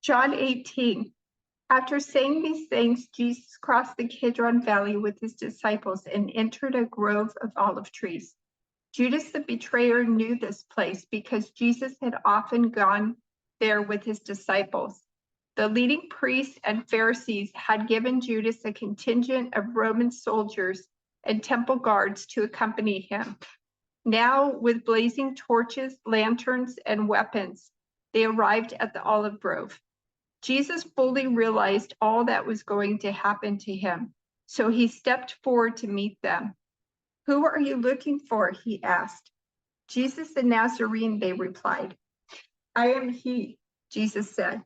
John 18. After saying these things, Jesus crossed the Kidron Valley with his disciples and entered a grove of olive trees. Judas the betrayer knew this place because Jesus had often gone there with his disciples. The leading priests and Pharisees had given Judas a contingent of Roman soldiers and temple guards to accompany him. Now, with blazing torches, lanterns, and weapons, they arrived at the olive grove. Jesus fully realized all that was going to happen to him, so he stepped forward to meet them. "Who are you looking for?" he asked. "Jesus the Nazarene," they replied. "I am he," Jesus said.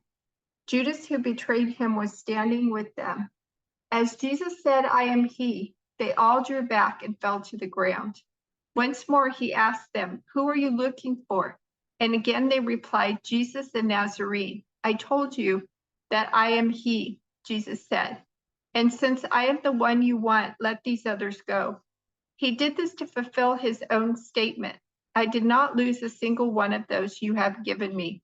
Judas, who betrayed him, was standing with them. As Jesus said, "I am he," they all drew back and fell to the ground. Once more he asked them, "Who are you looking for?" And again they replied, "Jesus the Nazarene." "I told you that I am he," Jesus said. "And since I am the one you want, let these others go." He did this to fulfill his own statement. "I did not lose a single one of those you have given me."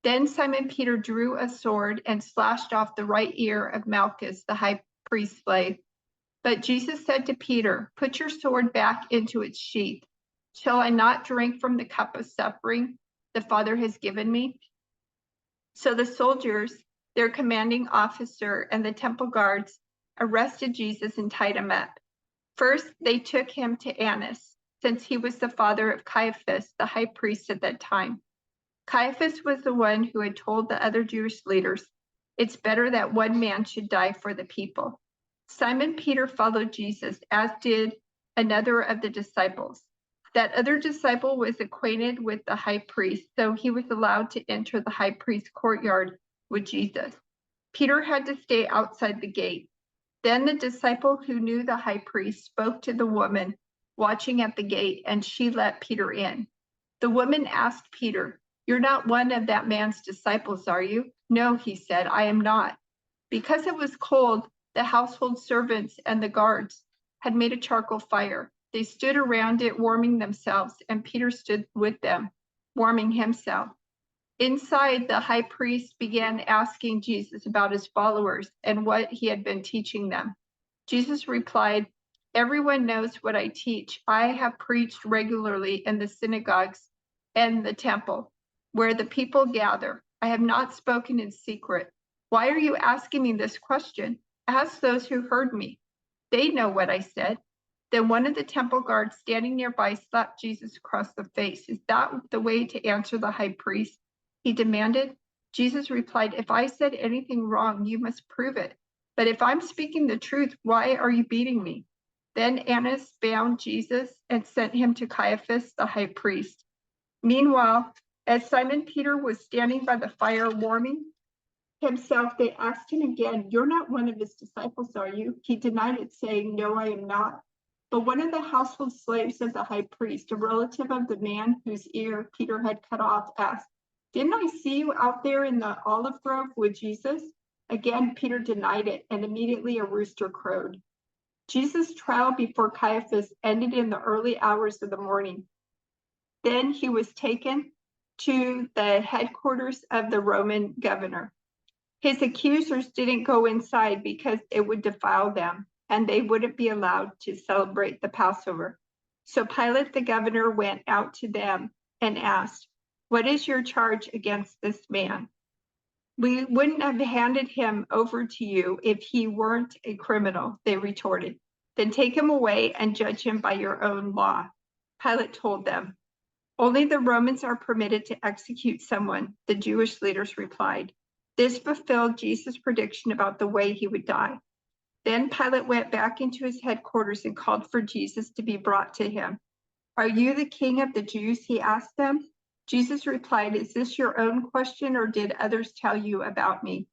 Then Simon Peter drew a sword and slashed off the right ear of Malchus, the high priest's slave. But Jesus said to Peter, "Put your sword back into its sheath. Shall I not drink from the cup of suffering the Father has given me?" So the soldiers, their commanding officer, and the temple guards arrested Jesus and tied him up. First, they took him to Annas, since he was the father of Caiaphas, the high priest at that time. Caiaphas was the one who had told the other Jewish leaders, "It's better that one man should die for the people." Simon Peter followed Jesus, as did another of the disciples. That other disciple was acquainted with the high priest, so he was allowed to enter the high priest's courtyard with Jesus. Peter had to stay outside the gate. Then the disciple who knew the high priest spoke to the woman watching at the gate, and she let Peter in. The woman asked Peter, "You're not one of that man's disciples, are you?" "No," he said, "I am not." Because it was cold, the household servants and the guards had made a charcoal fire. They stood around it, warming themselves, and Peter stood with them, warming himself. Inside, the high priest began asking Jesus about his followers and what he had been teaching them. Jesus replied, "Everyone knows what I teach. I have preached regularly in the synagogues and the temple, where the people gather. I have not spoken in secret. Why are you asking me this question? Ask those who heard me. They know what I said." Then one of the temple guards standing nearby slapped Jesus across the face. "Is that the way to answer the high priest?" he demanded. Jesus replied, "If I said anything wrong, you must prove it. But if I'm speaking the truth, why are you beating me?" Then Annas bound Jesus and sent him to Caiaphas, the high priest. Meanwhile, as Simon Peter was standing by the fire warming himself, they asked him again, "You're not one of his disciples, are you?" He denied it, saying, "No, I am not." But one of the household slaves of the high priest, a relative of the man whose ear Peter had cut off, asked, "Didn't I see you out there in the olive grove with Jesus?" Again, Peter denied it, and immediately a rooster crowed. Jesus' trial before Caiaphas ended in the early hours of the morning. Then he was taken to the headquarters of the Roman governor. His accusers didn't go inside because it would defile them, and they wouldn't be allowed to celebrate the Passover. So Pilate the governor went out to them and asked, "What is your charge against this man?" "We wouldn't have handed him over to you if he weren't a criminal," they retorted. "Then take him away and judge him by your own law." Pilate told them, "Only the Romans are permitted to execute someone," the Jewish leaders replied. This fulfilled Jesus' prediction about the way he would die. Then Pilate went back into his headquarters and called for Jesus to be brought to him. "Are you the king of the Jews?" he asked them. Jesus replied, "Is this your own question, or did others tell you about me?"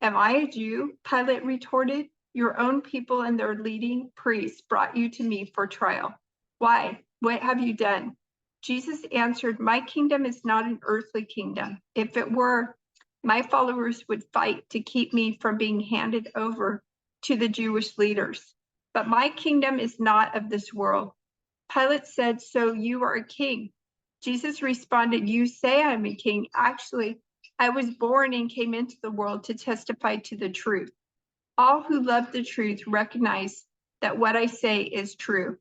"Am I a Jew?" Pilate retorted. "Your own people and their leading priests brought you to me for trial. Why? What have you done?" Jesus answered, "My kingdom is not an earthly kingdom. If it were, my followers would fight to keep me from being handed over to the Jewish leaders. But my kingdom is not of this world." Pilate said, "So you are a king?" Jesus responded, "You say I'm a king. Actually, I was born and came into the world to testify to the truth. All who love the truth recognize that what I say is true.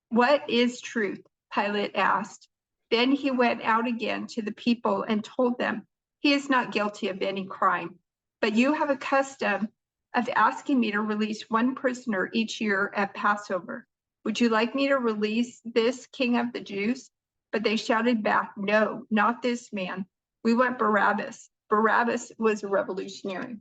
What is truth? Pilate asked. Then he went out again to the people and told them, he is not guilty of any crime. But you have a custom of asking me to release one prisoner each year at Passover. Would you like me to release this king of the Jews? But they shouted back, no, not this man. We want Barabbas. Barabbas was a revolutionary.